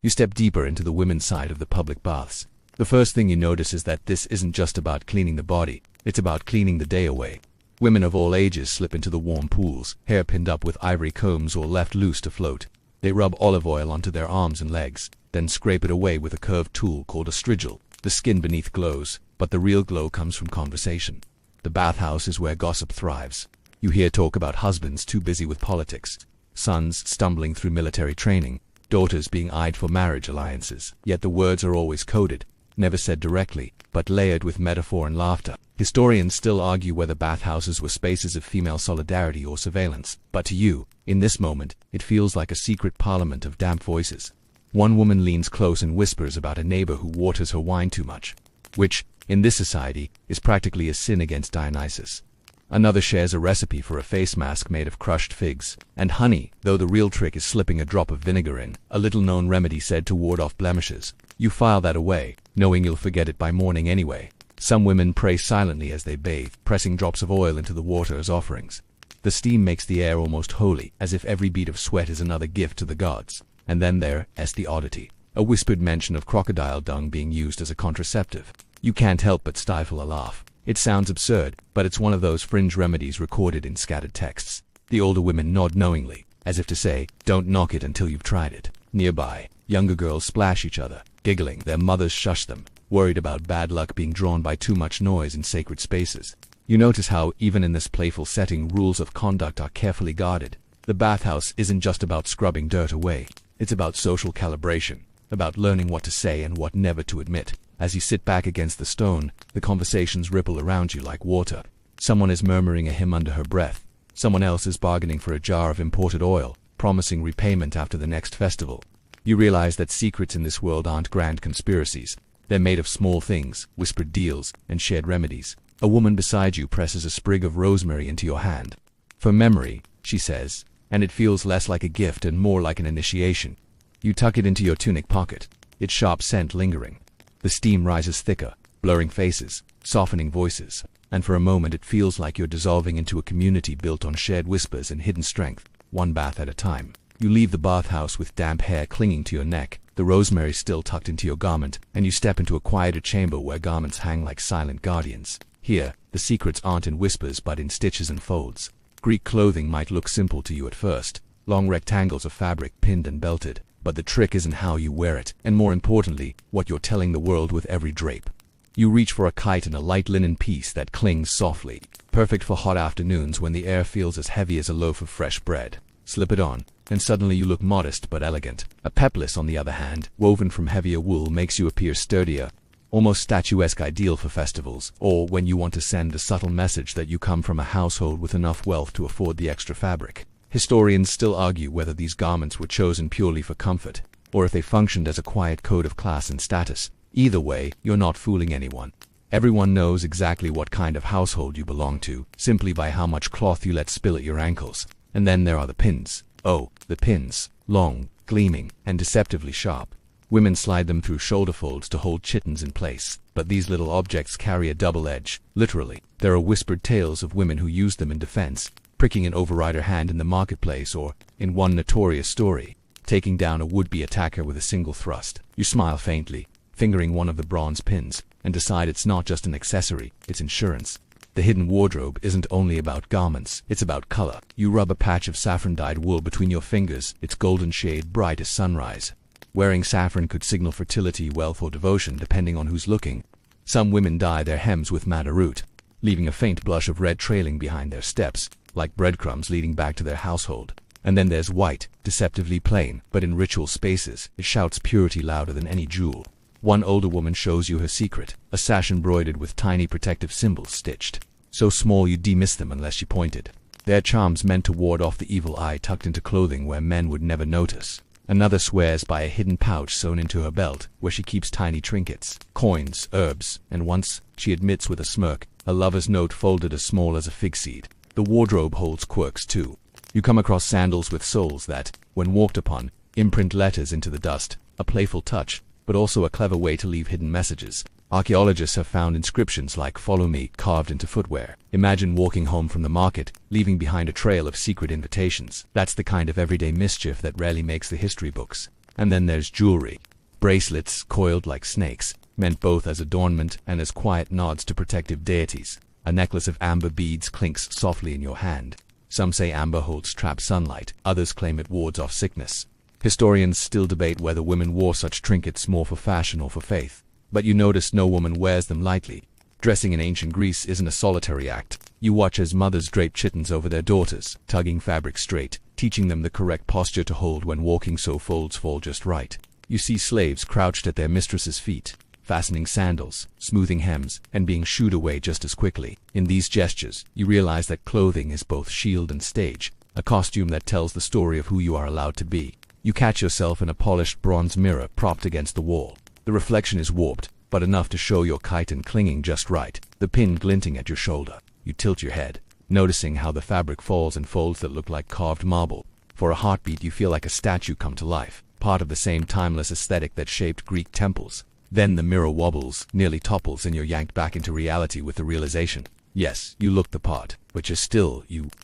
You step deeper into the women's side of the public baths. The first thing you notice is that this isn't just about cleaning the body, it's about cleaning the day away. Women of all ages slip into the warm pools, hair pinned up with ivory combs or left loose to float. They rub olive oil onto their arms and legs, then scrape it away with a curved tool called a strigil. The skin beneath glows, but the real glow comes from conversation. The bathhouse is where gossip thrives. You hear talk about husbands too busy with politics, sons stumbling through military training, daughters being eyed for marriage alliances. Yet the words are always coded, never said directly, but layered with metaphor and laughter. Historians still argue whether bathhouses were spaces of female solidarity or surveillance, but to you, in this moment, it feels like a secret parliament of damp voices. One woman leans close and whispers about a neighbor who waters her wine too much, which, in this society, is practically a sin against Dionysus. Another shares a recipe for a face mask made of crushed figs and honey, though the real trick is slipping a drop of vinegar in, a little-known remedy said to ward off blemishes. You file that away, knowing you'll forget it by morning anyway. Some women pray silently as they bathe, pressing drops of oil into the water as offerings. The steam makes the air almost holy, as if every bead of sweat is another gift to the gods. And then there's the oddity, a whispered mention of crocodile dung being used as a contraceptive. You can't help but stifle a laugh. It sounds absurd, but it's one of those fringe remedies recorded in scattered texts. The older women nod knowingly, as if to say, don't knock it until you've tried it. Nearby, younger girls splash each other, giggling. Their mothers shush them, worried about bad luck being drawn by too much noise in sacred spaces. You notice how, even in this playful setting, rules of conduct are carefully guarded. The bathhouse isn't just about scrubbing dirt away. It's about social calibration, about learning what to say and what never to admit. As you sit back against the stone, the conversations ripple around you like water. Someone is murmuring a hymn under her breath. Someone else is bargaining for a jar of imported oil, promising repayment after the next festival. You realize that secrets in this world aren't grand conspiracies. They're made of small things, whispered deals, and shared remedies. A woman beside you presses a sprig of rosemary into your hand. For memory, she says, and it feels less like a gift and more like an initiation. You tuck it into your tunic pocket, its sharp scent lingering. The steam rises thicker, blurring faces, softening voices, and for a moment it feels like you're dissolving into a community built on shared whispers and hidden strength, one bath at a time. You leave the bathhouse with damp hair clinging to your neck, the rosemary still tucked into your garment, and you step into a quieter chamber where garments hang like silent guardians. Here, the secrets aren't in whispers but in stitches and folds. Greek clothing might look simple to you at first, long rectangles of fabric pinned and belted. But the trick isn't how you wear it, and more importantly, what you're telling the world with every drape. You reach for a kite and a light linen piece that clings softly, perfect for hot afternoons when the air feels as heavy as a loaf of fresh bread. Slip it on, and suddenly you look modest but elegant. A pepless, on the other hand, woven from heavier wool, makes you appear sturdier, almost statuesque, ideal for festivals, or when you want to send a subtle message that you come from a household with enough wealth to afford the extra fabric. Historians still argue whether these garments were chosen purely for comfort, or if they functioned as a quiet code of class and status. Either way, you're not fooling anyone. Everyone knows exactly what kind of household you belong to, simply by how much cloth you let spill at your ankles. And then there are the pins. Oh, the pins. Long, gleaming, and deceptively sharp. Women slide them through shoulder folds to hold chittens in place. But these little objects carry a double edge, literally. There are whispered tales of women who used them in defense, pricking an overrider hand in the marketplace, or, in one notorious story, taking down a would-be attacker with a single thrust. You smile faintly, fingering one of the bronze pins, and decide it's not just an accessory, it's insurance. The hidden wardrobe isn't only about garments, it's about color. You rub a patch of saffron-dyed wool between your fingers, its golden shade bright as sunrise. Wearing saffron could signal fertility, wealth, or devotion, depending on who's looking. Some women dye their hems with madder root, leaving a faint blush of red trailing behind their steps, like breadcrumbs leading back to their household. And then there's white, deceptively plain, but in ritual spaces, it shouts purity louder than any jewel. One older woman shows you her secret, a sash embroidered with tiny protective symbols stitched, so small you'd miss them unless she pointed. They're charms meant to ward off the evil eye, tucked into clothing where men would never notice. Another swears by a hidden pouch sewn into her belt, where she keeps tiny trinkets, coins, herbs, and once, she admits with a smirk, a lover's note folded as small as a fig seed. The wardrobe holds quirks too. You come across sandals with soles that, when walked upon, imprint letters into the dust, a playful touch, but also a clever way to leave hidden messages. Archaeologists have found inscriptions like "Follow me" carved into footwear. Imagine walking home from the market, leaving behind a trail of secret invitations. That's the kind of everyday mischief that rarely makes the history books. And then there's jewelry. Bracelets coiled like snakes, meant both as adornment and as quiet nods to protective deities. A necklace of amber beads clinks softly in your hand. Some say amber holds trapped sunlight, others claim it wards off sickness. Historians still debate whether women wore such trinkets more for fashion or for faith. But you notice no woman wears them lightly. Dressing in ancient Greece isn't a solitary act. You watch as mothers drape chittens over their daughters, tugging fabric straight, teaching them the correct posture to hold when walking so folds fall just right. You see slaves crouched at their mistress's feet, fastening sandals, smoothing hems, and being shooed away just as quickly. In these gestures, you realize that clothing is both shield and stage, a costume that tells the story of who you are allowed to be. You catch yourself in a polished bronze mirror propped against the wall. The reflection is warped, but enough to show your chitin clinging just right, the pin glinting at your shoulder. You tilt your head, noticing how the fabric falls in folds that look like carved marble. For a heartbeat you feel like a statue come to life, part of the same timeless aesthetic that shaped Greek temples. Then the mirror wobbles, nearly topples, and you're yanked back into reality with the realization. Yes, you look the part, but you're still,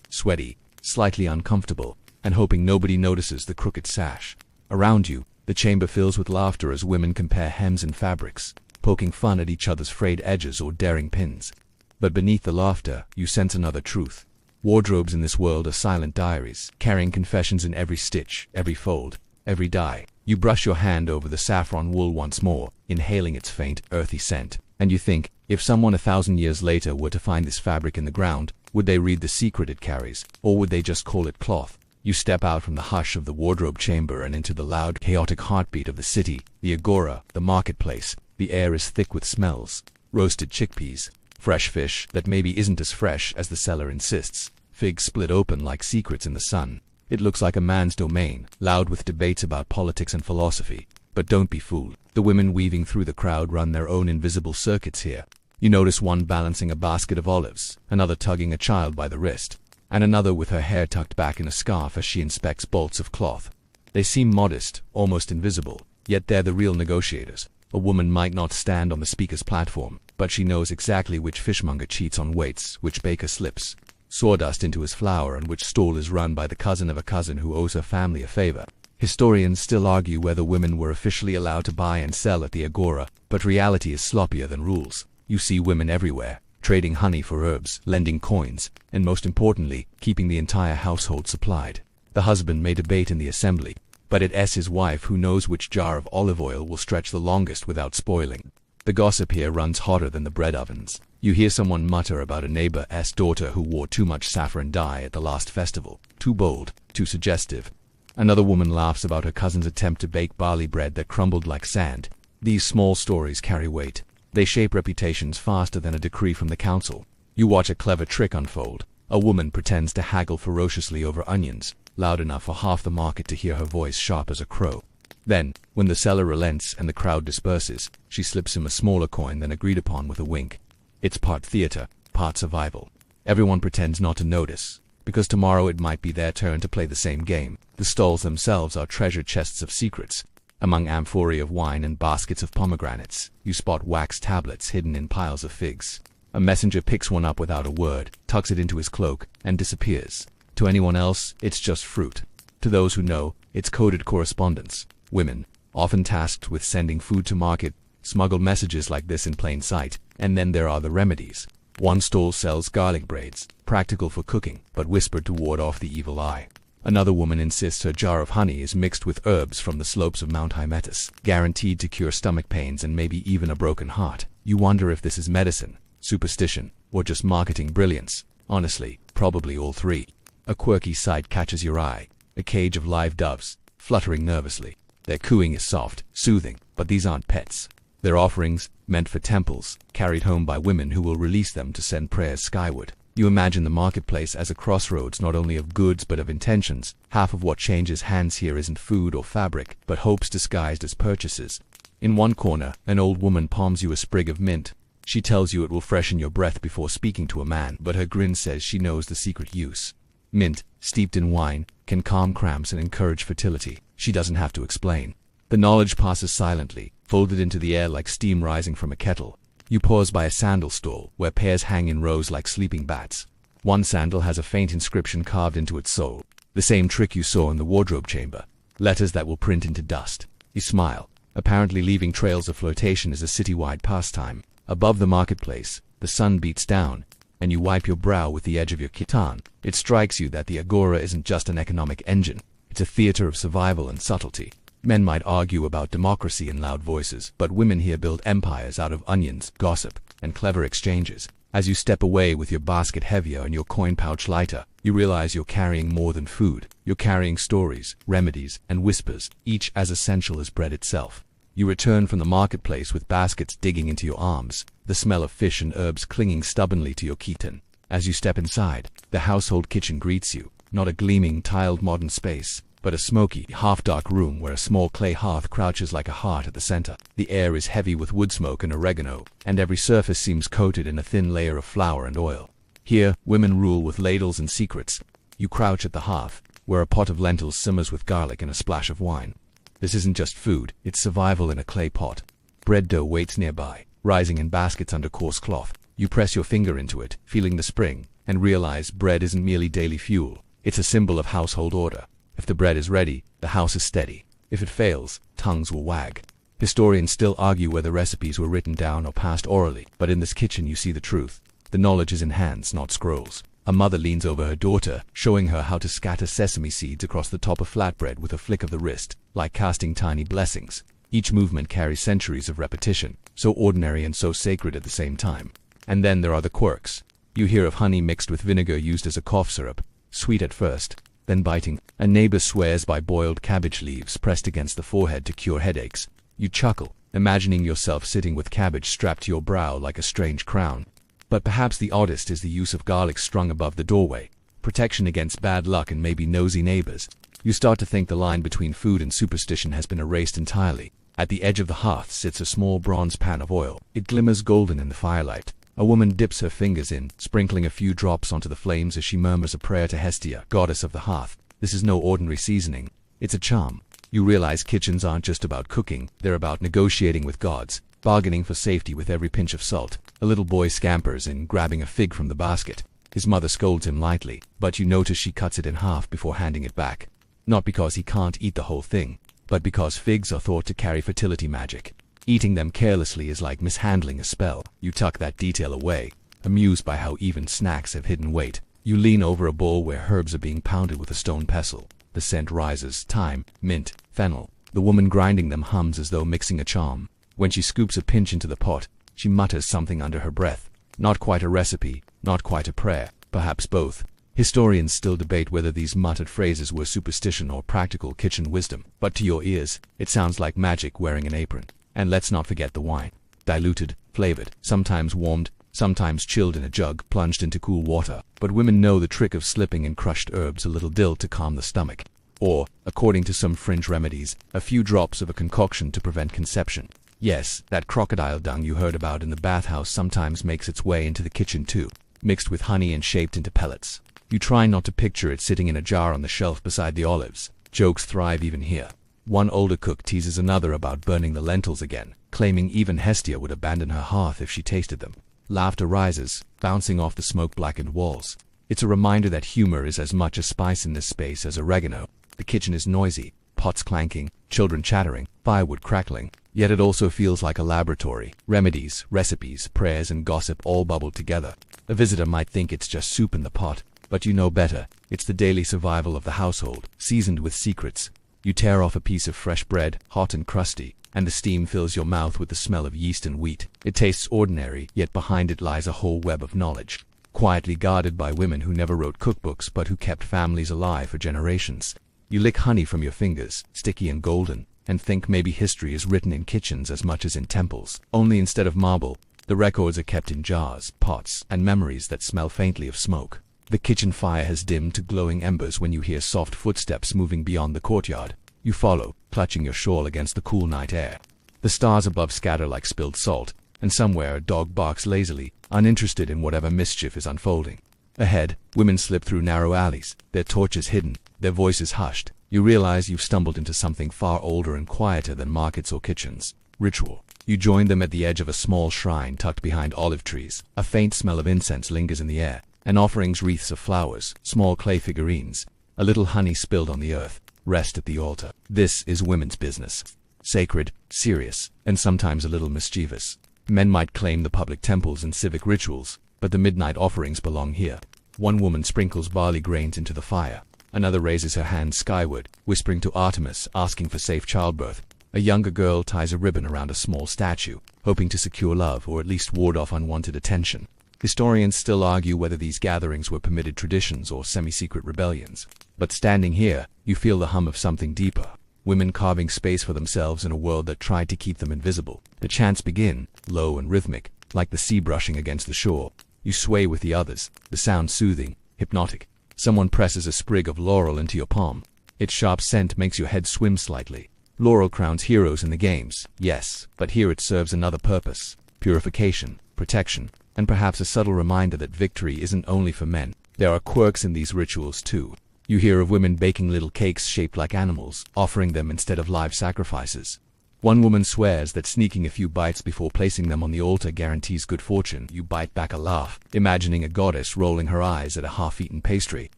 sweaty, slightly uncomfortable, and hoping nobody notices the crooked sash. Around you, the chamber fills with laughter as women compare hems and fabrics, poking fun at each other's frayed edges or daring pins. But beneath the laughter, you sense another truth. Wardrobes in this world are silent diaries, carrying confessions in every stitch, every fold, every dye. You brush your hand over the saffron wool once more, inhaling its faint, earthy scent, and you think, if someone 1,000 years later were to find this fabric in the ground, would they read the secret it carries, or would they just call it cloth? You step out from the hush of the wardrobe chamber and into the loud, chaotic heartbeat of the city, the agora, the marketplace. The air is thick with smells. Roasted chickpeas, fresh fish that maybe isn't as fresh as the seller insists, figs split open like secrets in the sun. It looks like a man's domain, loud with debates about politics and philosophy. But don't be fooled. The women weaving through the crowd run their own invisible circuits here. You notice one balancing a basket of olives, another tugging a child by the wrist, and another with her hair tucked back in a scarf as she inspects bolts of cloth. They seem modest, almost invisible, yet they're the real negotiators. A woman might not stand on the speaker's platform, but she knows exactly which fishmonger cheats on weights, which baker slips sawdust into his flour, and which stall is run by the cousin of a cousin who owes her family a favor. Historians still argue whether women were officially allowed to buy and sell at the agora, but reality is sloppier than rules. You see women everywhere, trading honey for herbs, lending coins, and most importantly, keeping the entire household supplied. The husband may debate in the assembly, but it's his wife who knows which jar of olive oil will stretch the longest without spoiling. The gossip here runs hotter than the bread ovens. You hear someone mutter about a neighbor's daughter who wore too much saffron dye at the last festival, too bold, too suggestive. Another woman laughs about her cousin's attempt to bake barley bread that crumbled like sand. These small stories carry weight. They shape reputations faster than a decree from the council. You watch a clever trick unfold. A woman pretends to haggle ferociously over onions, loud enough for half the market to hear her voice sharp as a crow. Then, when the seller relents and the crowd disperses, she slips him a smaller coin than agreed upon with a wink. It's part theater, part survival. Everyone pretends not to notice, because tomorrow it might be their turn to play the same game. The stalls themselves are treasure chests of secrets. Among amphorae of wine and baskets of pomegranates, you spot wax tablets hidden in piles of figs. A messenger picks one up without a word, tucks it into his cloak, and disappears. To anyone else, it's just fruit. To those who know, it's coded correspondence. Women, often tasked with sending food to market, smuggle messages like this in plain sight. And then there are the remedies. One stall sells garlic braids, practical for cooking, but whispered to ward off the evil eye. Another woman insists her jar of honey is mixed with herbs from the slopes of Mount Hymettus, guaranteed to cure stomach pains and maybe even a broken heart. You wonder if this is medicine, superstition, or just marketing brilliance. Honestly, probably all three. A quirky sight catches your eye. A cage of live doves, fluttering nervously. Their cooing is soft, soothing, but these aren't pets. They're offerings, meant for temples, carried home by women who will release them to send prayers skyward. You imagine the marketplace as a crossroads not only of goods but of intentions. Half of what changes hands here isn't food or fabric, but hopes disguised as purchases. In one corner, an old woman palms you a sprig of mint. She tells you it will freshen your breath before speaking to a man, but her grin says she knows the secret use. Mint, steeped in wine, can calm cramps and encourage fertility. She doesn't have to explain. The knowledge passes silently, folded into the air like steam rising from a kettle. You pause by a sandal stall, where pairs hang in rows like sleeping bats. One sandal has a faint inscription carved into its sole, the same trick you saw in the wardrobe chamber. letters that will print into dust. You smile. Apparently leaving trails of flirtation is a citywide pastime. Above the marketplace, the sun beats down, and you wipe your brow with the edge of your khitan. It strikes you that the agora isn't just an economic engine. It's a theater of survival and subtlety. Men might argue about democracy in loud voices, but women here build empires out of onions, gossip, and clever exchanges. As you step away with your basket heavier and your coin pouch lighter, you realize you're carrying more than food. You're carrying stories, remedies, and whispers, each as essential as bread itself. You return from the marketplace with baskets digging into your arms, the smell of fish and herbs clinging stubbornly to your khitan. As you step inside, the household kitchen greets you, not a gleaming, tiled modern space, but a smoky, half-dark room where a small clay hearth crouches like a heart at the center. The air is heavy with wood smoke and oregano, and every surface seems coated in a thin layer of flour and oil. Here, women rule with ladles and secrets. You crouch at the hearth, where a pot of lentils simmers with garlic and a splash of wine. This isn't just food, it's survival in a clay pot. Bread dough waits nearby, rising in baskets under coarse cloth. You press your finger into it, feeling the spring, and realize bread isn't merely daily fuel. It's a symbol of household order. If the bread is ready, the house is steady. If it fails, tongues will wag. Historians still argue whether recipes were written down or passed orally, but in this kitchen you see the truth. The knowledge is in hands, not scrolls. A mother leans over her daughter, showing her how to scatter sesame seeds across the top of flatbread with a flick of the wrist, like casting tiny blessings. Each movement carries centuries of repetition, so ordinary and so sacred at the same time. And then there are the quirks. You hear of honey mixed with vinegar used as a cough syrup, sweet at first, then biting. A neighbor swears by boiled cabbage leaves pressed against the forehead to cure headaches. You chuckle, imagining yourself sitting with cabbage strapped to your brow like a strange crown. But perhaps the oddest is the use of garlic strung above the doorway, protection against bad luck and maybe nosy neighbors. You start to think the line between food and superstition has been erased entirely. At the edge of the hearth sits a small bronze pan of oil. It glimmers golden in the firelight. A woman dips her fingers in, sprinkling a few drops onto the flames as she murmurs a prayer to Hestia, goddess of the hearth. This is no ordinary seasoning. It's a charm. You realize kitchens aren't just about cooking, they're about negotiating with gods, bargaining for safety with every pinch of salt. A little boy scampers in, grabbing a fig from the basket. His mother scolds him lightly, but you notice she cuts it in half before handing it back. Not because he can't eat the whole thing, but because figs are thought to carry fertility magic. Eating them carelessly is like mishandling a spell. You tuck that detail away, amused by how even snacks have hidden weight. You lean over a bowl where herbs are being pounded with a stone pestle. The scent rises: thyme, mint, fennel. The woman grinding them hums as though mixing a charm. When she scoops a pinch into the pot, she mutters something under her breath. Not quite a recipe, not quite a prayer, perhaps both. Historians still debate whether these muttered phrases were superstition or practical kitchen wisdom, but to your ears, it sounds like magic wearing an apron. And let's not forget the wine. Diluted, flavored, sometimes warmed, sometimes chilled in a jug, plunged into cool water. But women know the trick of slipping in crushed herbs, a little dill to calm the stomach. Or, according to some fringe remedies, a few drops of a concoction to prevent conception. Yes, that crocodile dung you heard about in the bathhouse sometimes makes its way into the kitchen too, mixed with honey and shaped into pellets. You try not to picture it sitting in a jar on the shelf beside the olives. Jokes thrive even here. One older cook teases another about burning the lentils again, claiming even Hestia would abandon her hearth if she tasted them. Laughter rises, bouncing off the smoke-blackened walls. It's a reminder that humor is as much a spice in this space as oregano. The kitchen is noisy, pots clanking, children chattering, firewood crackling. Yet it also feels like a laboratory. Remedies, recipes, prayers, and gossip all bubble together. A visitor might think it's just soup in the pot, but you know better. It's the daily survival of the household, seasoned with secrets. You tear off a piece of fresh bread, hot and crusty, and the steam fills your mouth with the smell of yeast and wheat. It tastes ordinary, yet behind it lies a whole web of knowledge, quietly guarded by women who never wrote cookbooks but who kept families alive for generations. You lick honey from your fingers, sticky and golden, and think maybe history is written in kitchens as much as in temples. Only instead of marble, the records are kept in jars, pots, and memories that smell faintly of smoke. The kitchen fire has dimmed to glowing embers when you hear soft footsteps moving beyond the courtyard. You follow, clutching your shawl against the cool night air. The stars above scatter like spilled salt, and somewhere a dog barks lazily, uninterested in whatever mischief is unfolding. Ahead, women slip through narrow alleys, their torches hidden, their voices hushed. You realize you've stumbled into something far older and quieter than markets or kitchens. Ritual. You join them at the edge of a small shrine tucked behind olive trees. A faint smell of incense lingers in the air, and offerings wreaths of flowers, small clay figurines, a little honey spilled on the earth. rest at the altar. This is women's business. Sacred, serious, and sometimes a little mischievous. Men might claim the public temples and civic rituals, but the midnight offerings belong here. One woman sprinkles barley grains into the fire. Another raises her hands skyward, whispering to Artemis, asking for safe childbirth. A younger girl ties a ribbon around a small statue, hoping to secure love or at least ward off unwanted attention. Historians still argue whether these gatherings were permitted traditions or semi-secret rebellions. But standing here, you feel the hum of something deeper. Women carving space for themselves in a world that tried to keep them invisible. The chants begin, low and rhythmic, like the sea brushing against the shore. You sway with the others, the sound soothing, hypnotic. Someone presses a sprig of laurel into your palm. Its sharp scent makes your head swim slightly. Laurel crowns heroes in the games, yes, but here it serves another purpose. Purification, protection, and perhaps a subtle reminder that victory isn't only for men. There are quirks in these rituals too. You hear of women baking little cakes shaped like animals, offering them instead of live sacrifices. One woman swears that sneaking a few bites before placing them on the altar guarantees good fortune. You bite back a laugh, imagining a goddess rolling her eyes at a half-eaten pastry.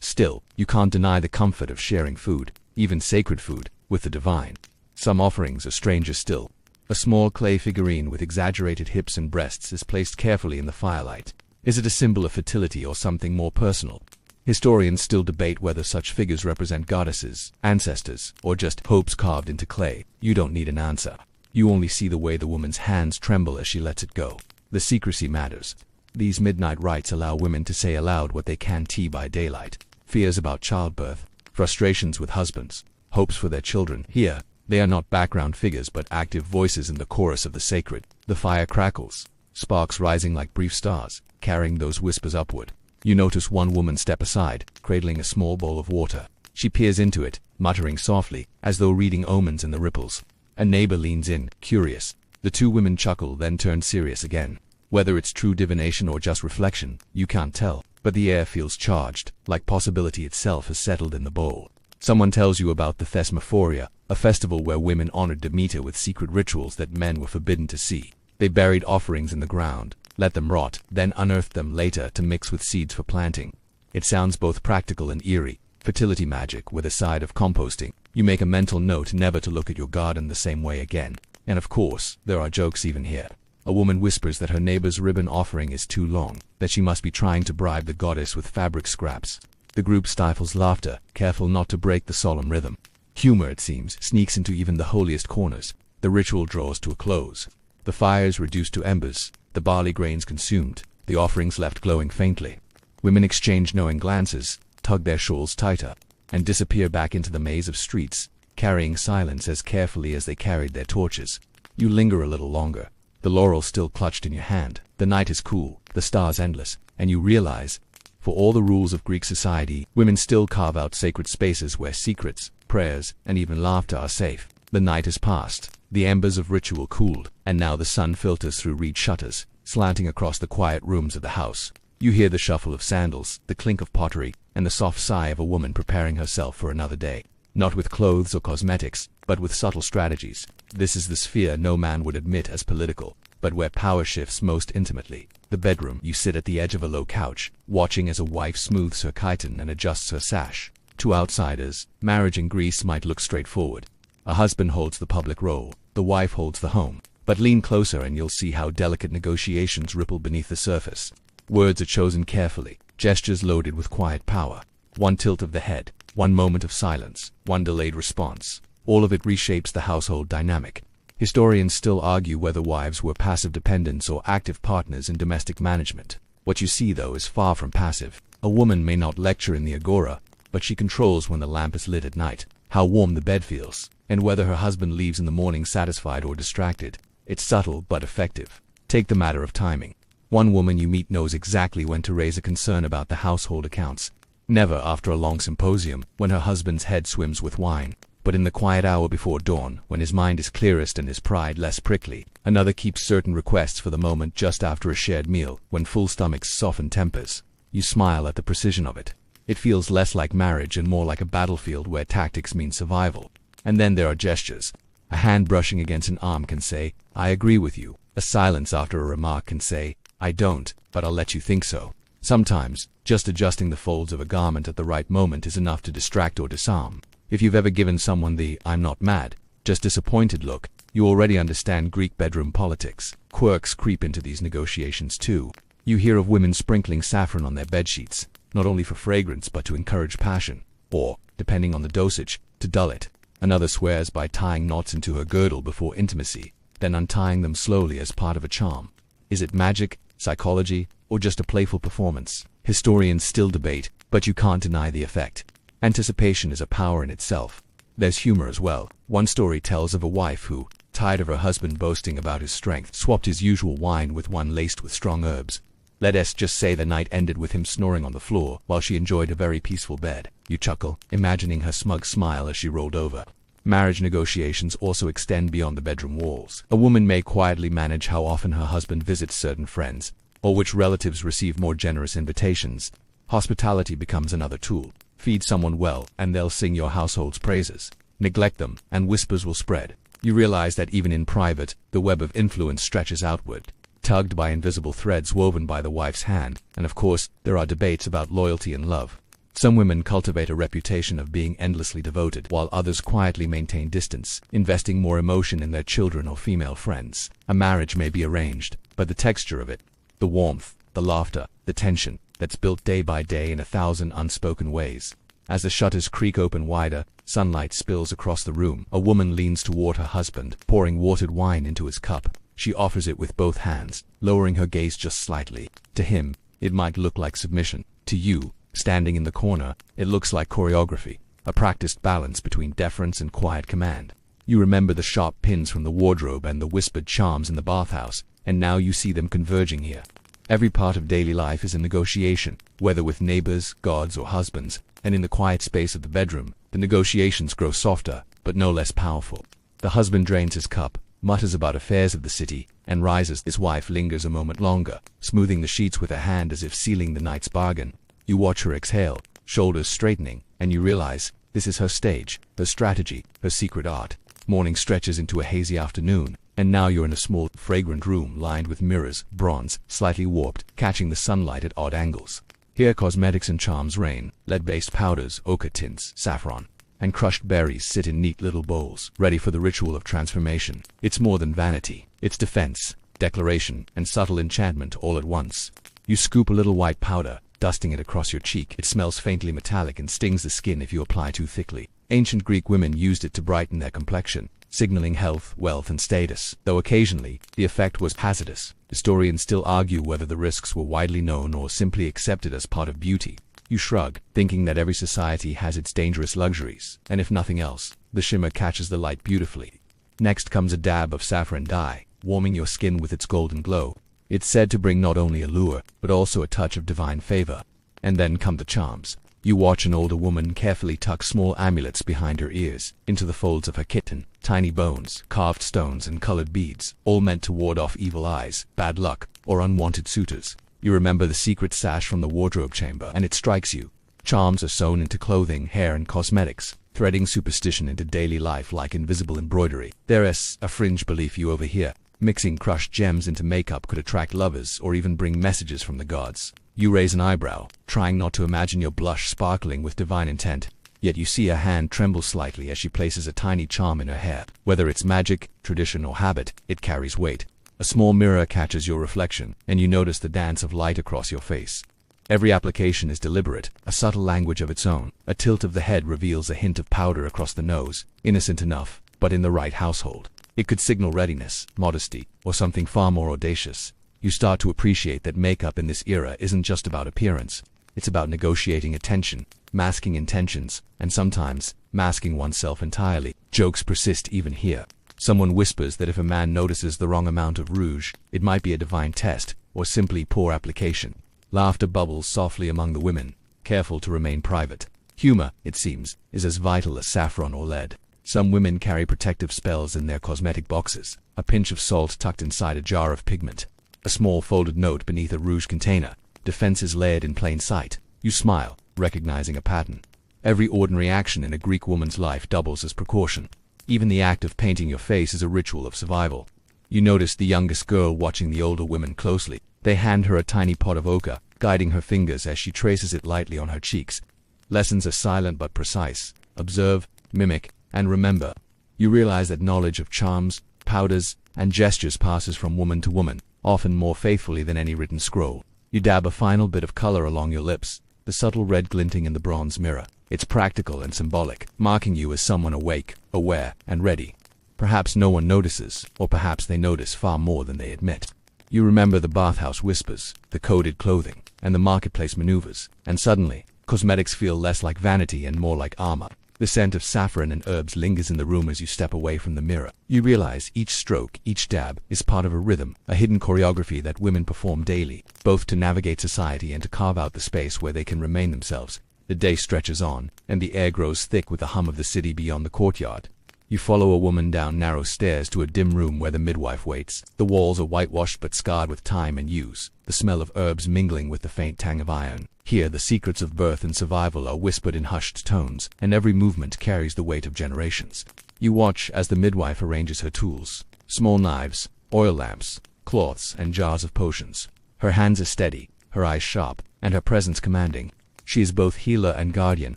Still, you can't deny the comfort of sharing food, even sacred food, with the divine. Some offerings are stranger still. A small clay figurine with exaggerated hips and breasts is placed carefully in the firelight. Is it a symbol of fertility or something more personal? Historians still debate whether such figures represent goddesses, ancestors, or just hopes carved into clay. You don't need an answer. You only see the way the woman's hands tremble as she lets it go. The secrecy matters. These midnight rites allow women to say aloud what they can't by daylight. Fears about childbirth, frustrations with husbands, hopes for their children. Here, they are not background figures but active voices in the chorus of the sacred. The fire crackles, sparks rising like brief stars, carrying those whispers upward. You notice one woman step aside, cradling a small bowl of water. She peers into it, muttering softly, as though reading omens in the ripples. A neighbor leans in, curious. The two women chuckle, then turn serious again. Whether it's true divination or just reflection, you can't tell, but the air feels charged, like possibility itself has settled in the bowl. Someone tells you about the Thesmophoria, a festival where women honored Demeter with secret rituals that men were forbidden to see. They buried offerings in the ground, let them rot, then unearthed them later to mix with seeds for planting. It sounds both practical and eerie, fertility magic with a side of composting. You make a mental note never to look at your garden the same way again. And of course, there are jokes even here. A woman whispers that her neighbor's ribbon offering is too long, that she must be trying to bribe the goddess with fabric scraps. The group stifles laughter, careful not to break the solemn rhythm. Humor, it seems, sneaks into even the holiest corners. The ritual draws to a close. The fire is reduced to embers, the barley grains consumed, the offerings left glowing faintly. Women exchange knowing glances, tug their shawls tighter, and disappear back into the maze of streets, carrying silence as carefully as they carried their torches. You linger a little longer, the laurel still clutched in your hand. The night is cool, the stars endless, and you realize, for all the rules of Greek society, women still carve out sacred spaces where secrets, prayers, and even laughter are safe. The night is past, the embers of ritual cooled, and now the sun filters through reed shutters, slanting across the quiet rooms of the house. You hear the shuffle of sandals, the clink of pottery, and the soft sigh of a woman preparing herself for another day. Not with clothes or cosmetics, but with subtle strategies. This is the sphere no man would admit as political, but where power shifts most intimately. The bedroom. You sit at the edge of a low couch, watching as a wife smooths her chiton and adjusts her sash. To outsiders, marriage in Greece might look straightforward. A husband holds the public role, the wife holds the home. But lean closer and you'll see how delicate negotiations ripple beneath the surface. Words are chosen carefully, gestures loaded with quiet power. One tilt of the head, one moment of silence, one delayed response. All of it reshapes the household dynamic. Historians still argue whether wives were passive dependents or active partners in domestic management. What you see, though, is far from passive. A woman may not lecture in the agora, but she controls when the lamp is lit at night, how warm the bed feels, and whether her husband leaves in the morning satisfied or distracted. It's subtle but effective. Take the matter of timing. One woman you meet knows exactly when to raise a concern about the household accounts. Never after a long symposium, when her husband's head swims with wine, but in the quiet hour before dawn, when his mind is clearest and his pride less prickly. Another keeps certain requests for the moment just after a shared meal, when full stomachs soften tempers. You smile at the precision of it. It feels less like marriage and more like a battlefield where tactics mean survival. And then there are gestures. A hand brushing against an arm can say, "I agree with you." A silence after a remark can say, "I don't, but I'll let you think so." Sometimes, just adjusting the folds of a garment at the right moment is enough to distract or disarm. If you've ever given someone the "I'm not mad, just disappointed" look, you already understand Greek bedroom politics. Quirks creep into these negotiations too. You hear of women sprinkling saffron on their bedsheets, not only for fragrance but to encourage passion, or, depending on the dosage, to dull it. Another swears by tying knots into her girdle before intimacy, then untying them slowly as part of a charm. Is it magic, psychology, or just a playful performance? Historians still debate, but you can't deny the effect. Anticipation is a power in itself. There's humor as well. One story tells of a wife who, tired of her husband boasting about his strength, swapped his usual wine with one laced with strong herbs. Let's just say the night ended with him snoring on the floor while she enjoyed a very peaceful bed. You chuckle, imagining her smug smile as she rolled over. Marriage negotiations also extend beyond the bedroom walls. A woman may quietly manage how often her husband visits certain friends, or which relatives receive more generous invitations. Hospitality becomes another tool. Feed someone well, and they'll sing your household's praises. Neglect them, and whispers will spread. You realize that even in private, the web of influence stretches outward, tugged by invisible threads woven by the wife's hand, and of course, there are debates about loyalty and love. Some women cultivate a reputation of being endlessly devoted, while others quietly maintain distance, investing more emotion in their children or female friends. A marriage may be arranged, but the texture of it, the warmth, the laughter, the tension, that's built day by day in 1,000 unspoken ways. As the shutters creak open wider, sunlight spills across the room. A woman leans toward her husband, pouring watered wine into his cup. She offers it with both hands, lowering her gaze just slightly. To him, it might look like submission. To you, standing in the corner, it looks like choreography, a practiced balance between deference and quiet command. You remember the sharp pins from the wardrobe and the whispered charms in the bathhouse, and now you see them converging here. Every part of daily life is a negotiation, whether with neighbors, gods, or husbands, and in the quiet space of the bedroom, the negotiations grow softer, but no less powerful. The husband drains his cup, mutters about affairs of the city, and rises. His wife lingers a moment longer, smoothing the sheets with her hand as if sealing the night's bargain. You watch her exhale, shoulders straightening, and you realize this is her stage, her strategy, her secret art. Morning stretches into a hazy afternoon, and now you're in a small, fragrant room lined with mirrors, bronze, slightly warped, catching the sunlight at odd angles. Here cosmetics and charms reign, lead-based powders, ochre tints, saffron, and crushed berries sit in neat little bowls, ready for the ritual of transformation. It's more than vanity. It's defense, declaration, and subtle enchantment all at once. You scoop a little white powder, dusting it across your cheek. It smells faintly metallic and stings the skin if you apply too thickly. Ancient Greek women used it to brighten their complexion, signaling health, wealth, and status, though occasionally, the effect was hazardous. Historians still argue whether the risks were widely known or simply accepted as part of beauty. You shrug, thinking that every society has its dangerous luxuries, and if nothing else, the shimmer catches the light beautifully. Next comes a dab of saffron dye, warming your skin with its golden glow. It's said to bring not only allure, but also a touch of divine favor. And then come the charms. You watch an older woman carefully tuck small amulets behind her ears, into the folds of her kitten. Tiny bones, carved stones, and colored beads, all meant to ward off evil eyes, bad luck, or unwanted suitors. You remember the secret sash from the wardrobe chamber, and it strikes you. Charms are sewn into clothing, hair, and cosmetics, threading superstition into daily life like invisible embroidery. There's a fringe belief you overhear. Mixing crushed gems into makeup could attract lovers or even bring messages from the gods. You raise an eyebrow, trying not to imagine your blush sparkling with divine intent. Yet you see her hand tremble slightly as she places a tiny charm in her hair. Whether it's magic, tradition, or habit, it carries weight. A small mirror catches your reflection, and you notice the dance of light across your face. Every application is deliberate, a subtle language of its own. A tilt of the head reveals a hint of powder across the nose, innocent enough, but in the right household. It could signal readiness, modesty, or something far more audacious. You start to appreciate that makeup in this era isn't just about appearance. It's about negotiating attention, masking intentions, and sometimes, masking oneself entirely. Jokes persist even here. Someone whispers that if a man notices the wrong amount of rouge, it might be a divine test, or simply poor application. Laughter bubbles softly among the women, careful to remain private. Humor, it seems, is as vital as saffron or lead. Some women carry protective spells in their cosmetic boxes, a pinch of salt tucked inside a jar of pigment, a small folded note beneath a rouge container. Defense is layered in plain sight. You smile, recognizing a pattern. Every ordinary action in a Greek woman's life doubles as precaution. Even the act of painting your face is a ritual of survival. You notice the youngest girl watching the older women closely. They hand her a tiny pot of ochre, guiding her fingers as she traces it lightly on her cheeks. Lessons are silent but precise. Observe, mimic, and remember. You realize that knowledge of charms, powders, and gestures passes from woman to woman, often more faithfully than any written scroll. You dab a final bit of color along your lips, the subtle red glinting in the bronze mirror. It's practical and symbolic, marking you as someone awake, aware, and ready. Perhaps no one notices, or perhaps they notice far more than they admit. You remember the bathhouse whispers, the coded clothing, and the marketplace maneuvers, and suddenly, cosmetics feel less like vanity and more like armor. The scent of saffron and herbs lingers in the room as you step away from the mirror. You realize each stroke, each dab, is part of a rhythm, a hidden choreography that women perform daily, both to navigate society and to carve out the space where they can remain themselves. The day stretches on, and the air grows thick with the hum of the city beyond the courtyard. You follow a woman down narrow stairs to a dim room where the midwife waits. The walls are whitewashed but scarred with time and use, the smell of herbs mingling with the faint tang of iron. Here the secrets of birth and survival are whispered in hushed tones, and every movement carries the weight of generations. You watch as the midwife arranges her tools: small knives, oil lamps, cloths, and jars of potions. Her hands are steady, her eyes sharp, and her presence commanding. She is both healer and guardian,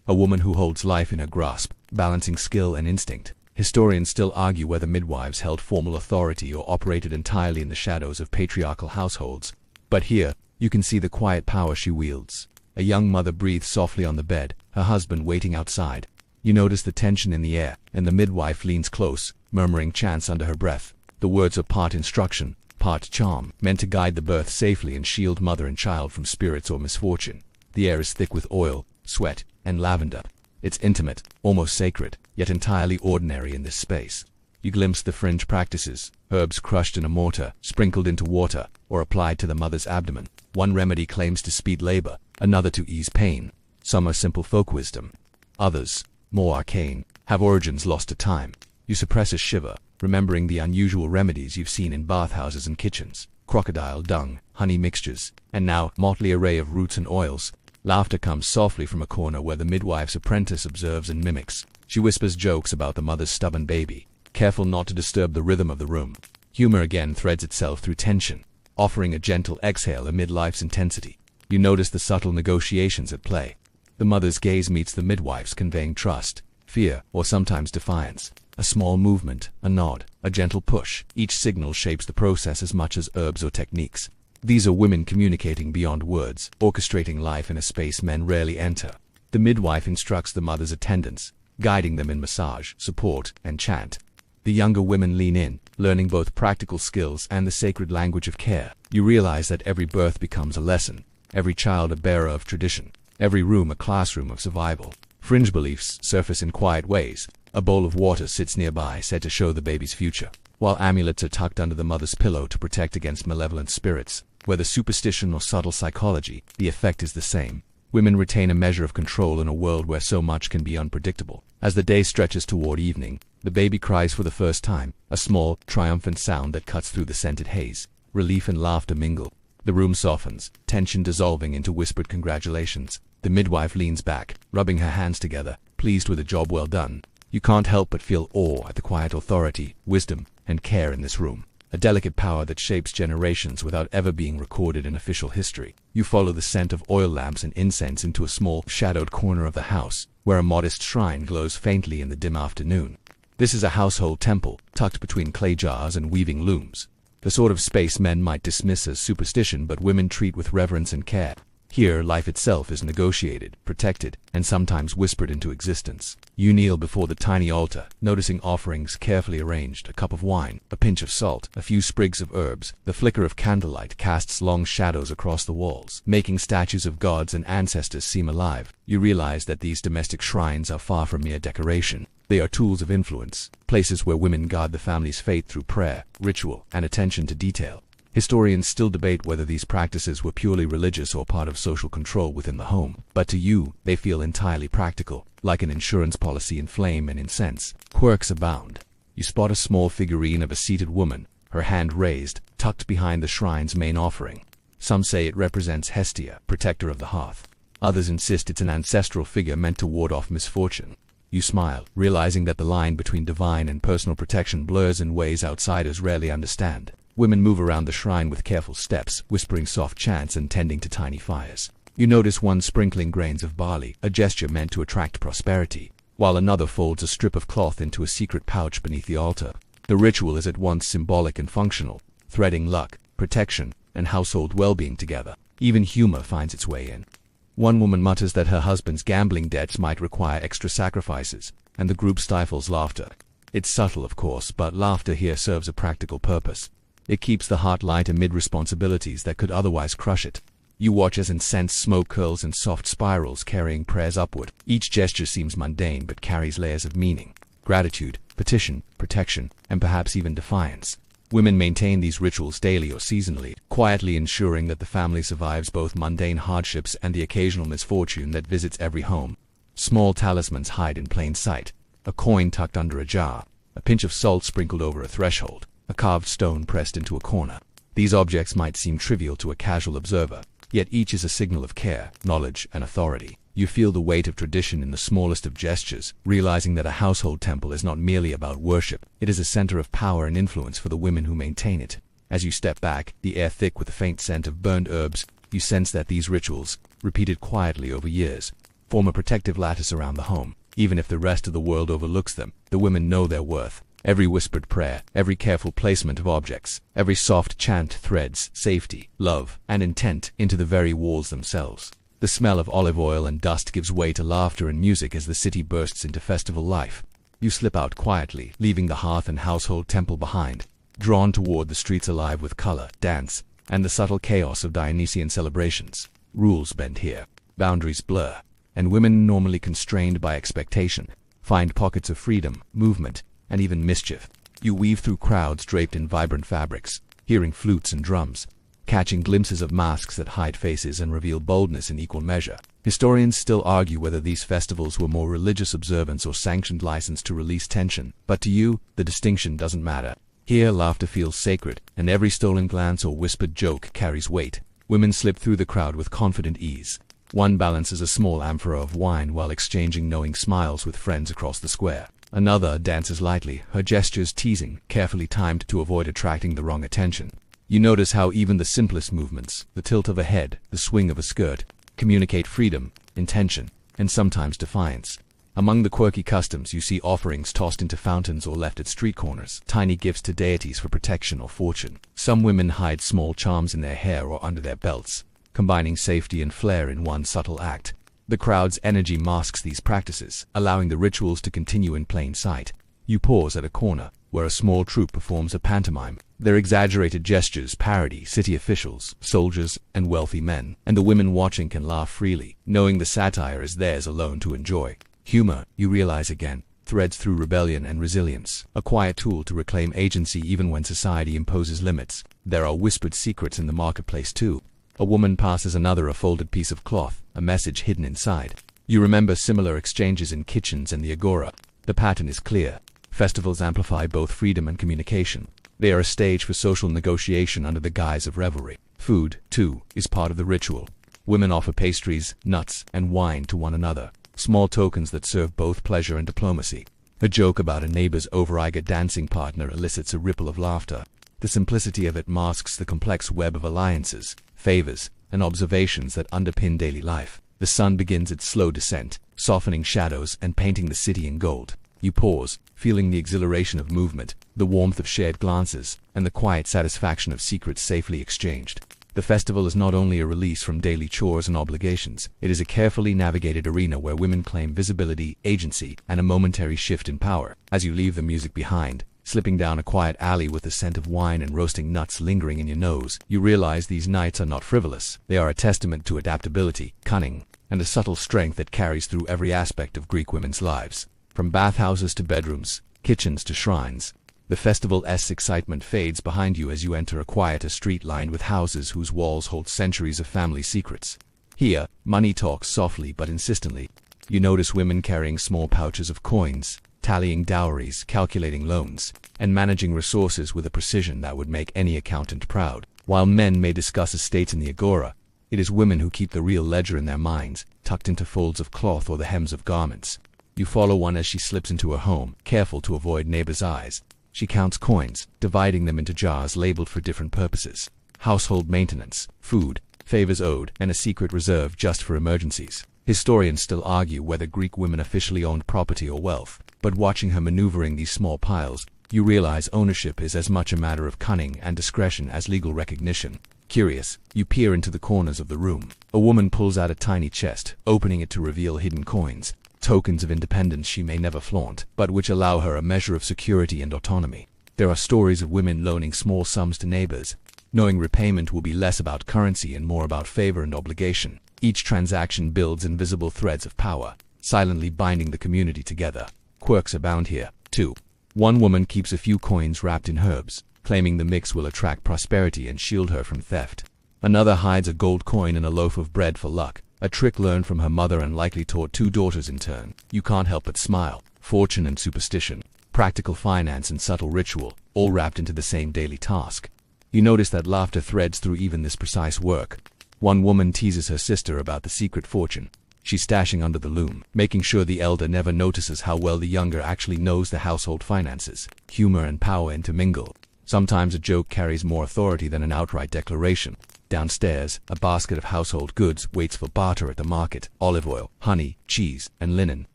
a woman who holds life in her grasp, balancing skill and instinct. Historians still argue whether midwives held formal authority or operated entirely in the shadows of patriarchal households. But here, you can see the quiet power she wields. A young mother breathes softly on the bed, her husband waiting outside. You notice the tension in the air, and the midwife leans close, murmuring chants under her breath. The words are part instruction, part charm, meant to guide the birth safely and shield mother and child from spirits or misfortune. The air is thick with oil, sweat, and lavender. It's intimate, almost sacred, yet entirely ordinary in this space. You glimpse the fringe practices: herbs crushed in a mortar, sprinkled into water, or applied to the mother's abdomen. One remedy claims to speed labor, another to ease pain. Some are simple folk wisdom. Others, more arcane, have origins lost to time. You suppress a shiver, remembering the unusual remedies you've seen in bathhouses and kitchens: crocodile dung, honey mixtures, and now motley array of roots and oils. Laughter comes softly from a corner where the midwife's apprentice observes and mimics. She whispers jokes about the mother's stubborn baby, careful not to disturb the rhythm of the room. Humor again threads itself through tension, offering a gentle exhale amid life's intensity. You notice the subtle negotiations at play. The mother's gaze meets the midwife's, conveying trust, fear, or sometimes defiance. A small movement, a nod, a gentle push, each signal shapes the process as much as herbs or techniques. These are women communicating beyond words, orchestrating life in a space men rarely enter. The midwife instructs the mother's attendants, guiding them in massage, support, and chant. The younger women lean in, learning both practical skills and the sacred language of care. You realize that every birth becomes a lesson, every child a bearer of tradition, every room a classroom of survival. Fringe beliefs surface in quiet ways. A bowl of water sits nearby, said to show the baby's future, while amulets are tucked under the mother's pillow to protect against malevolent spirits. Whether superstition or subtle psychology, the effect is the same. Women retain a measure of control in a world where so much can be unpredictable. As the day stretches toward evening, the baby cries for the first time, a small, triumphant sound that cuts through the scented haze. Relief and laughter mingle. The room softens, tension dissolving into whispered congratulations. The midwife leans back, rubbing her hands together, pleased with a job well done. You can't help but feel awe at the quiet authority, wisdom, and care in this room. A delicate power that shapes generations without ever being recorded in official history. You follow the scent of oil lamps and incense into a small, shadowed corner of the house, where a modest shrine glows faintly in the dim afternoon. This is a household temple, tucked between clay jars and weaving looms. The sort of space men might dismiss as superstition, but women treat with reverence and care. Here, life itself is negotiated, protected, and sometimes whispered into existence. You kneel before the tiny altar, noticing offerings carefully arranged: a cup of wine, a pinch of salt, a few sprigs of herbs. The flicker of candlelight casts long shadows across the walls, making statues of gods and ancestors seem alive. You realize that these domestic shrines are far from mere decoration. They are tools of influence, places where women guard the family's faith through prayer, ritual, and attention to detail. Historians still debate whether these practices were purely religious or part of social control within the home, but to you, they feel entirely practical, like an insurance policy in flame and incense. Quirks abound. You spot a small figurine of a seated woman, her hand raised, tucked behind the shrine's main offering. Some say it represents Hestia, protector of the hearth. Others insist it's an ancestral figure meant to ward off misfortune. You smile, realizing that the line between divine and personal protection blurs in ways outsiders rarely understand. Women move around the shrine with careful steps, whispering soft chants and tending to tiny fires. You notice one sprinkling grains of barley, a gesture meant to attract prosperity. while another folds a strip of cloth into a secret pouch beneath the altar. The ritual is at once symbolic and functional, threading luck, protection, and household well-being together. Even humor finds its way in. One woman mutters that her husband's gambling debts might require extra sacrifices, and the group stifles laughter. It's subtle, of course, but laughter here serves a practical purpose. It keeps the heart light amid responsibilities that could otherwise crush it. You watch as incense smoke curls in soft spirals carrying prayers upward. Each gesture seems mundane but carries layers of meaning. Gratitude, petition, protection, and perhaps even defiance. Women maintain these rituals daily or seasonally, quietly ensuring that the family survives both mundane hardships and the occasional misfortune that visits every home. Small talismans hide in plain sight. A coin tucked under a jar, a pinch of salt sprinkled over a threshold, a carved stone pressed into a corner. These objects might seem trivial to a casual observer, yet each is a signal of care, knowledge, and authority. You feel the weight of tradition in the smallest of gestures, realizing that a household temple is not merely about worship, it is a center of power and influence for the women who maintain it. As you step back, the air thick with a faint scent of burned herbs, you sense that these rituals, repeated quietly over years, form a protective lattice around the home. Even if the rest of the world overlooks them, the women know their worth. Every whispered prayer, every careful placement of objects, every soft chant threads safety, love, and intent into the very walls themselves. The smell of olive oil and dust gives way to laughter and music as the city bursts into festival life. You slip out quietly, leaving the hearth and household temple behind, drawn toward the streets alive with color, dance, and the subtle chaos of Dionysian celebrations. Rules bend here, boundaries blur, and women, normally constrained by expectation, find pockets of freedom, movement, and even mischief. You weave through crowds draped in vibrant fabrics, hearing flutes and drums, catching glimpses of masks that hide faces and reveal boldness in equal measure. Historians still argue whether these festivals were more religious observance or sanctioned license to release tension, but to you, the distinction doesn't matter. Here, laughter feels sacred, and every stolen glance or whispered joke carries weight. Women slip through the crowd with confident ease. One balances a small amphora of wine while exchanging knowing smiles with friends across the square. Another dances lightly, her gestures teasing, carefully timed to avoid attracting the wrong attention. You notice how even the simplest movements, the tilt of a head, the swing of a skirt, communicate freedom, intention, and sometimes defiance. Among the quirky customs, you see offerings tossed into fountains or left at street corners, tiny gifts to deities for protection or fortune. Some women hide small charms in their hair or under their belts, combining safety and flair in one subtle act. The crowd's energy masks these practices, allowing the rituals to continue in plain sight. You pause at a corner, where a small troupe performs a pantomime. Their exaggerated gestures parody city officials, soldiers, and wealthy men, and the women watching can laugh freely, knowing the satire is theirs alone to enjoy. Humor, you realize again, threads through rebellion and resilience, a quiet tool to reclaim agency even when society imposes limits. There are whispered secrets in the marketplace too. A woman passes another a folded piece of cloth, a message hidden inside. You remember similar exchanges in kitchens and the agora. The pattern is clear. Festivals amplify both freedom and communication. They are a stage for social negotiation under the guise of revelry. Food, too, is part of the ritual. Women offer pastries, nuts, and wine to one another, small tokens that serve both pleasure and diplomacy. A joke about a neighbor's overeager dancing partner elicits a ripple of laughter. The simplicity of it masks the complex web of alliances, favors, and observations that underpin daily life. The sun begins its slow descent, softening shadows and painting the city in gold. You pause, feeling the exhilaration of movement, the warmth of shared glances, and the quiet satisfaction of secrets safely exchanged. The festival is not only a release from daily chores and obligations, it is a carefully navigated arena where women claim visibility, agency, and a momentary shift in power. As you leave the music behind, slipping down a quiet alley with the scent of wine and roasting nuts lingering in your nose, you realize these nights are not frivolous. They are a testament to adaptability, cunning, and a subtle strength that carries through every aspect of Greek women's lives. From bathhouses to bedrooms, kitchens to shrines, the festival's excitement fades behind you as you enter a quieter street lined with houses whose walls hold centuries of family secrets. Here, money talks softly but insistently. You notice women carrying small pouches of coins, tallying dowries, calculating loans, and managing resources with a precision that would make any accountant proud. While men may discuss estates in the agora, it is women who keep the real ledger in their minds, tucked into folds of cloth or the hems of garments. You follow one as she slips into her home, careful to avoid neighbors' eyes. She counts coins, dividing them into jars labeled for different purposes: household maintenance, food, favors owed, and a secret reserve just for emergencies. Historians still argue whether Greek women officially owned property or wealth, but watching her maneuvering these small piles, you realize ownership is as much a matter of cunning and discretion as legal recognition. Curious, you peer into the corners of the room. A woman pulls out a tiny chest, opening it to reveal hidden coins, tokens of independence she may never flaunt, but which allow her a measure of security and autonomy. There are stories of women loaning small sums to neighbors, knowing repayment will be less about currency and more about favor and obligation. Each transaction builds invisible threads of power, silently binding the community together. Quirks abound here, too. One woman keeps a few coins wrapped in herbs, claiming the mix will attract prosperity and shield her from theft. Another hides a gold coin in a loaf of bread for luck, a trick learned from her mother and likely taught 2 daughters in turn. You can't help but smile. Fortune and superstition, practical finance and subtle ritual, all wrapped into the same daily task. You notice that laughter threads through even this precise work. One woman teases her sister about the secret fortune she's stashing under the loom, making sure the elder never notices how well the younger actually knows the household finances. Humor and power intermingle. Sometimes a joke carries more authority than an outright declaration. Downstairs, a basket of household goods waits for barter at the market: olive oil, honey, cheese, and linen.